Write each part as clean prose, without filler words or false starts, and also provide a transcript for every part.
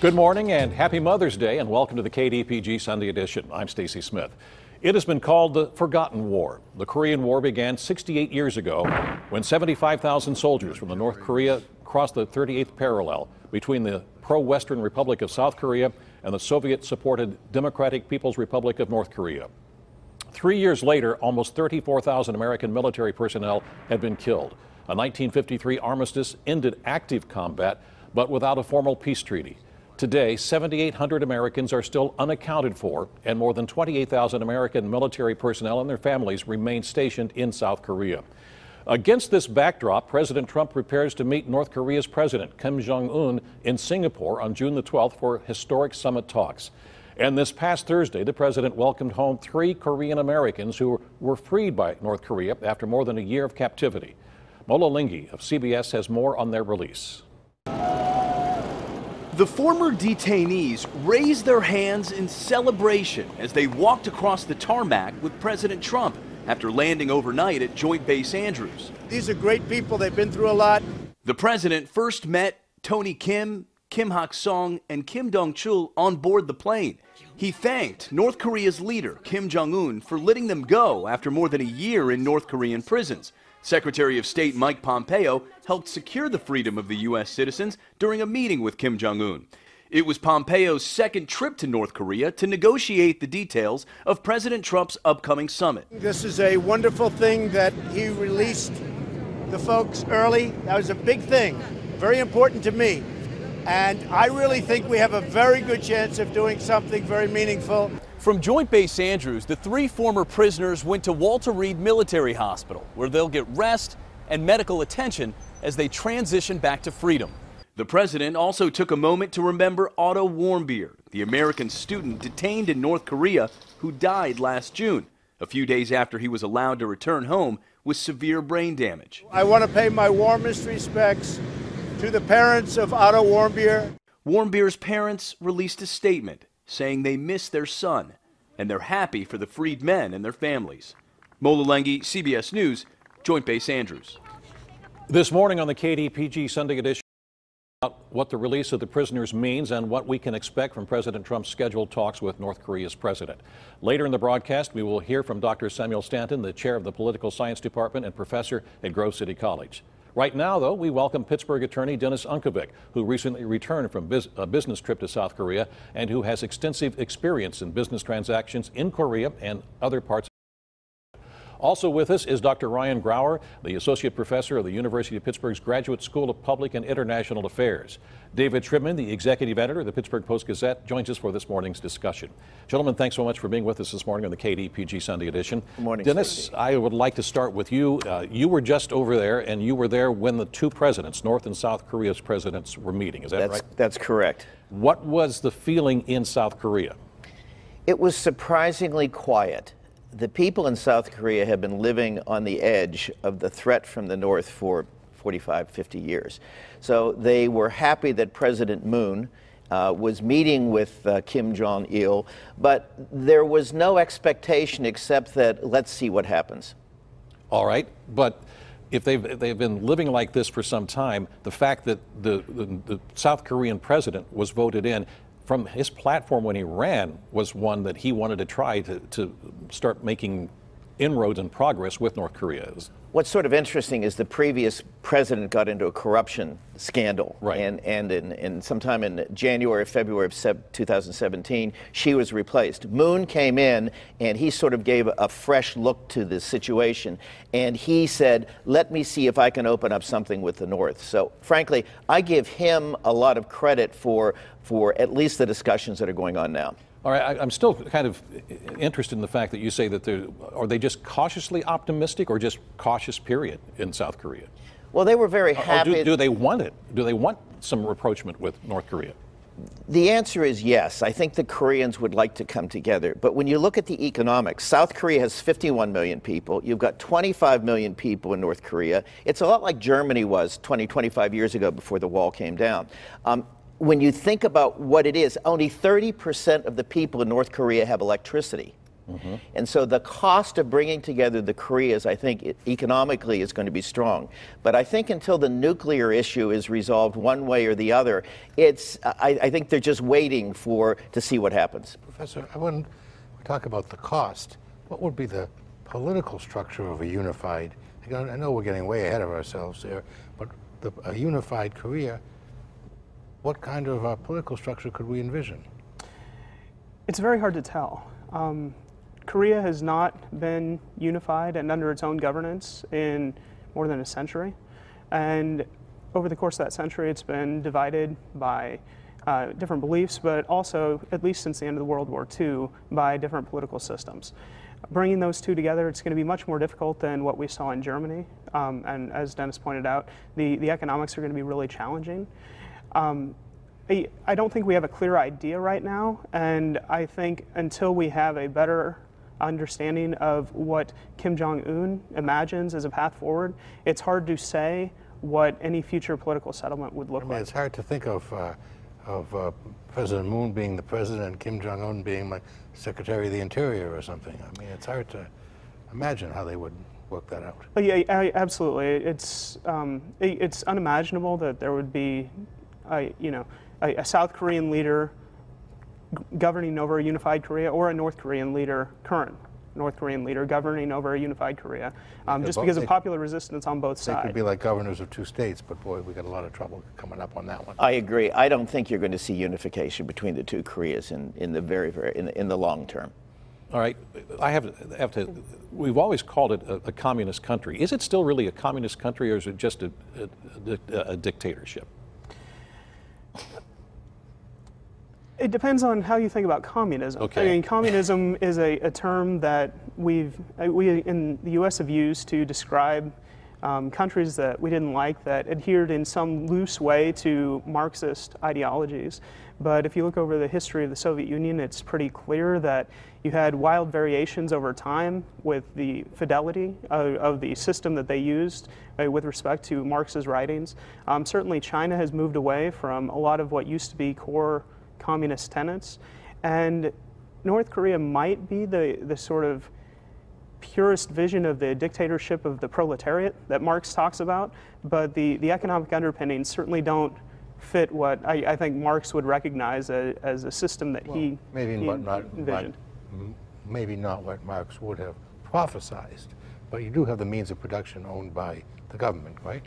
Good morning and happy Mother's Day, and welcome to the KDPG Sunday edition. I'm Stacy Smith. It has been called the Forgotten War. The Korean War began 68 years ago when 75,000 soldiers from the North Korea crossed the 38th parallel between the pro-Western Republic of South Korea and the Soviet-supported Democratic People's Republic of North Korea. 3 years later, almost 34,000 American military personnel had been killed. A 1953 armistice ended active combat, but without a formal peace treaty. Today, 7,800 Americans are still unaccounted for, and more than 28,000 American military personnel and their families remain stationed in South Korea. Against this backdrop, President Trump prepares to meet North Korea's President Kim Jong-un in Singapore on June the 12th for historic summit talks. And this past Thursday, the president welcomed home 3 Korean Americans who were freed by North Korea after more than a year of captivity. Mola Lingyi of CBS has more on their release. The former detainees raised their hands in celebration as they walked across the tarmac with President Trump after landing overnight at Joint Base Andrews. These are great people. They've been through a lot. The president first met Tony Kim, Kim Hak-song, and Kim Dong-chul on board the plane. He thanked North Korea's leader, Kim Jong-un, for letting them go after more than a year in North Korean prisons. Secretary of State Mike Pompeo helped secure the freedom of the U.S. citizens during a meeting with Kim Jong-un. It was Pompeo's second trip to North Korea to negotiate the details of President Trump's upcoming summit. This is a wonderful thing that he released the folks early. That was a big thing, very important to me. And I really think we have a very good chance of doing something very meaningful. From Joint Base Andrews, the 3 former prisoners went to Walter Reed Military Hospital, where they'll get rest and medical attention as they transition back to freedom. The president also took a moment to remember Otto Warmbier, the American student detained in North Korea who died last June, a few days after he was allowed to return home with severe brain damage. I want to pay my warmest respects to the parents of Otto Warmbier. Warmbier's parents released a statement saying they miss their son and they're happy for the freed men and their families. Mola Lingyi, CBS News, Joint Base Andrews. This morning on the KDPG Sunday edition, about what the release of the prisoners means and what we can expect from President Trump's scheduled talks with North Korea's president. Later in the broadcast, we will hear from Dr. Samuel Stanton, the chair of the Political Science Department and professor at Grove City College. Right now, though, we welcome Pittsburgh attorney Dennis Unkovic, who recently returned from a business trip to South Korea and who has extensive experience in business transactions in Korea and other parts. Also with us is Dr. Ryan Grauer, the associate professor of the University of Pittsburgh's Graduate School of Public and International Affairs. David Tribman, the executive editor of the Pittsburgh Post-Gazette, joins us for this morning's discussion. Gentlemen, thanks so much for being with us this morning on the KDPG Sunday edition. Good morning, Dennis, Stacey. I would like to start with you. You were just over there, and you were there when the 2 presidents, North and South Korea's presidents, were meeting. Is that right? That's correct. What was the feeling in South Korea? It was surprisingly quiet. The people in South Korea have been living on the edge of the threat from the North for 45, 50 years. So they were happy that President Moon was meeting with Kim Jong-il, but there was no expectation except that let's see what happens. All right, but if they've been living like this for some time, the fact that the South Korean president was voted in, from his platform when he ran, was one that he wanted to try to start making inroads and progress with North Korea. What's sort of interesting is the previous president got into a corruption scandal. Right. And in sometime in January, February of 2017, she was replaced. Moon came in and he sort of gave a fresh look to the situation. And he said, let me see if I can open up something with the North. So frankly, I give him a lot of credit for at least the discussions that are going on now. All right, I'm still kind of interested in the fact that you say that are they just cautiously optimistic or just cautious, period, in South Korea? Well, they were very happy. Do they want it? Do they want some rapprochement with North Korea? The answer is yes. I think the Koreans would like to come together. But when you look at the economics, South Korea has 51 million people. You've got 25 million people in North Korea. It's a lot like Germany was 25 years ago before the wall came down. When you think about what it is, only 30% of the people in North Korea have electricity. And so the cost of bringing together the Koreas, I think, economically is going to be strong. But I think until the nuclear issue is resolved one way or the other, I think they're just waiting to see what happens. Professor, when we talk about the cost, what would be the political structure of a unified, I know we're getting way ahead of ourselves there, but a unified Korea, what kind of political structure could we envision? It's very hard to tell. Korea has not been unified and under its own governance in more than a century. And over the course of that century, it's been divided by different beliefs, but also, at least since the end of World War II, by different political systems. Bringing those two together, it's going to be much more difficult than what we saw in Germany. And as Dennis pointed out, the economics are going to be really challenging. I don't think we have a clear idea right now, and I think until we have a better understanding of what Kim Jong-un imagines as a path forward, it's hard to say what any future political settlement would look like. It's hard to think of President Moon being the president and Kim Jong-un being like Secretary of the Interior or something. I mean, it's hard to imagine how they would work that out. Yeah, absolutely. It's unimaginable that there would be, a South Korean leader governing over a unified Korea, or a North Korean leader, current North Korean leader, governing over a unified Korea, just because of popular resistance on both sides. They could be like governors of two states, but boy, we got a lot of trouble coming up on that one. I agree. I don't think you're going to see unification between the two Koreas in the long term. All right, I have to. We've always called it a communist country. Is it still really a communist country, or is it just a dictatorship? It depends on how you think about communism. Okay. I mean, communism is a term that we in the U.S. have used to describe countries that we didn't like, that adhered in some loose way to Marxist ideologies. But if you look over the history of the Soviet Union, it's pretty clear that you had wild variations over time with the fidelity of the system that they used with respect to Marx's writings. Certainly China has moved away from a lot of what used to be core communist tenets, and North Korea might be the sort of purest vision of the dictatorship of the proletariat that Marx talks about, but the economic underpinnings certainly don't fit what I think Marx would recognize as a system that he envisioned. Maybe not what Marx would have prophesized, but you do have the means of production owned by the government, right?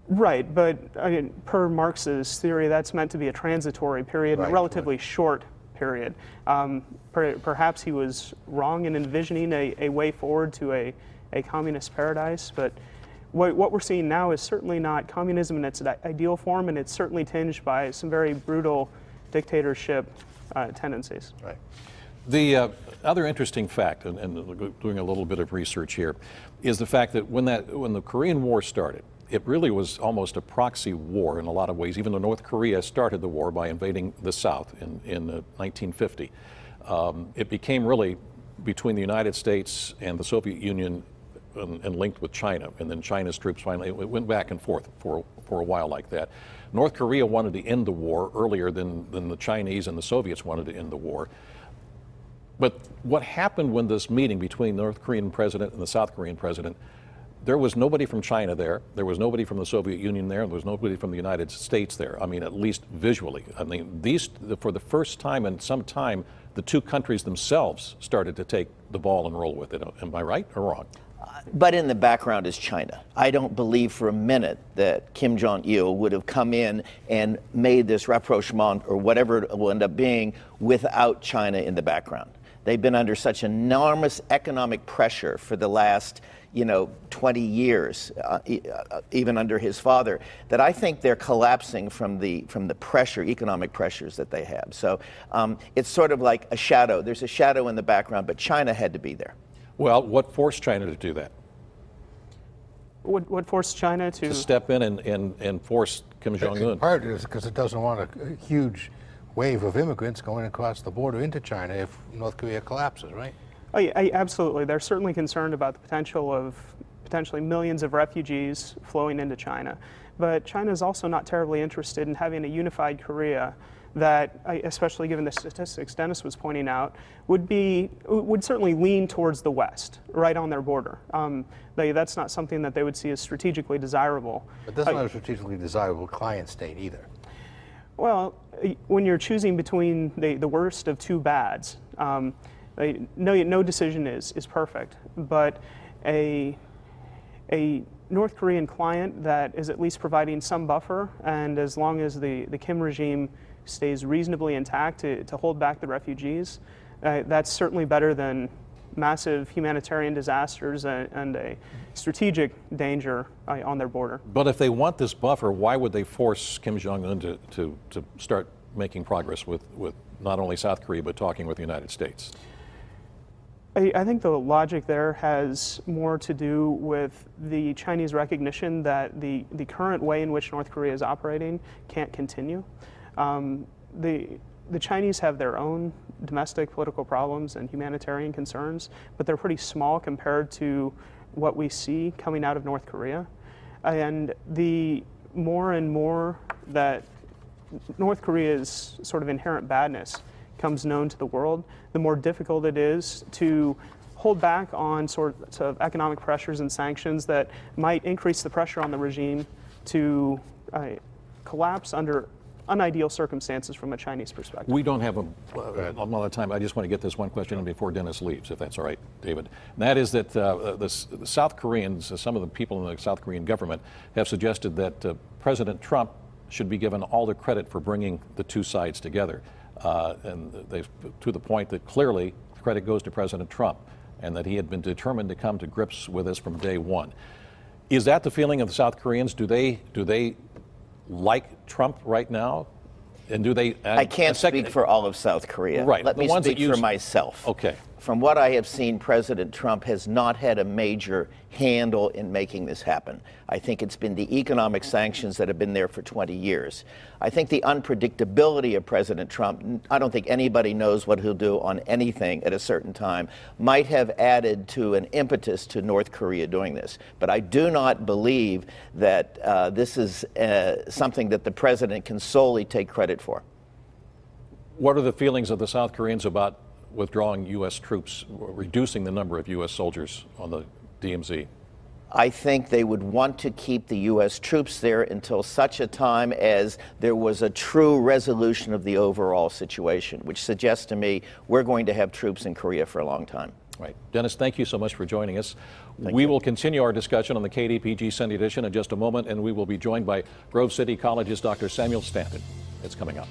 Right, but I mean, per Marx's theory, that's meant to be a transitory period, Right, a relatively short period. Perhaps he was wrong in envisioning a way forward to a communist paradise, but what we're seeing now is certainly not communism in its ideal form, and it's certainly tinged by some very brutal dictatorship tendencies. Right. The other interesting fact, and doing a little bit of research here, is the fact that when the Korean War started, it really was almost a proxy war in a lot of ways, even though North Korea started the war by invading the South in 1950. It became really between the United States and the Soviet Union and linked with China, and then China's troops finally, it went back and forth for a while like that. North Korea wanted to end the war earlier than the Chinese and the Soviets wanted to end the war. But what happened when this meeting between the North Korean president and the South Korean president, there was nobody from China there, there was nobody from the Soviet Union there, and there was nobody from the United States there. I mean, at least visually. I mean, for the first time in some time, the two countries themselves started to take the ball and roll with it. Am I right or wrong? But in the background is China. I don't believe for a minute that Kim Jong-il would have come in and made this rapprochement or whatever it will end up being without China in the background. They've been under such enormous economic pressure for the last 20 years, even under his father, that I think they're collapsing from the economic pressures that they have. So it's sort of like a shadow. There's a shadow in the background, but China had to be there. Well, what forced China to do that? What forced China to step in and force Kim Jong-un? In part is because it doesn't want a huge wave of immigrants going across the border into China if North Korea collapses, right? Oh, yeah, absolutely. They're certainly concerned about the potential of potentially millions of refugees flowing into China. but China is also not terribly interested in having a unified Korea that, especially given the statistics Dennis was pointing out, would certainly lean towards the West, right on their border. That's not something that they would see as strategically desirable. But that's not a strategically desirable client state either. Well, when you're choosing between the worst of two bads, no decision is perfect, but a North Korean client that is at least providing some buffer, and as long as the Kim regime stays reasonably intact to hold back the refugees, that's certainly better than massive humanitarian disasters and a strategic danger on their border. But if they want this buffer, why would they force Kim Jong-un to start making progress with not only South Korea, but talking with the United States? I think the logic there has more to do with the Chinese recognition that the current way in which North Korea is operating can't continue. The Chinese have their own domestic political problems and humanitarian concerns, but they're pretty small compared to what we see coming out of North Korea. And the more and more that North Korea's sort of inherent badness comes known to the world, the more difficult it is to hold back on sorts of economic pressures and sanctions that might increase the pressure on the regime to collapse under unideal circumstances from a Chinese perspective. We don't have a lot of time. I just want to get this one question in before Dennis leaves, if that's all right, David. And that is that the South Koreans, some of the people in the South Korean government have suggested that President Trump should be given all the credit for bringing the two sides together. And they've, to the point that clearly credit goes to President Trump and that he had been determined to come to grips with this from day one. Is that the feeling of the South Koreans? Do they like Trump right now? And do they? I can't speak for all of South Korea. Right. Let me speak for myself. Okay. From what I have seen, President Trump has not had a major handle in making this happen. I think it's been the economic sanctions that have been there for 20 years. I think the unpredictability of President Trump, I don't think anybody knows what he'll do on anything at a certain time, might have added to an impetus to North Korea doing this. But I do not believe that this is something that the president can solely take credit for. What are the feelings of the South Koreans about withdrawing U.S. troops, reducing the number of U.S. soldiers on the DMZ? I think they would want to keep the U.S. troops there until such a time as there was a true resolution of the overall situation, which suggests to me we're going to have troops in Korea for a long time. Right. Dennis, thank you so much for joining us. We will continue our discussion on the KDPG Sunday Edition in just a moment, and we will be joined by Grove City College's Dr. Samuel Stanton. It's coming up.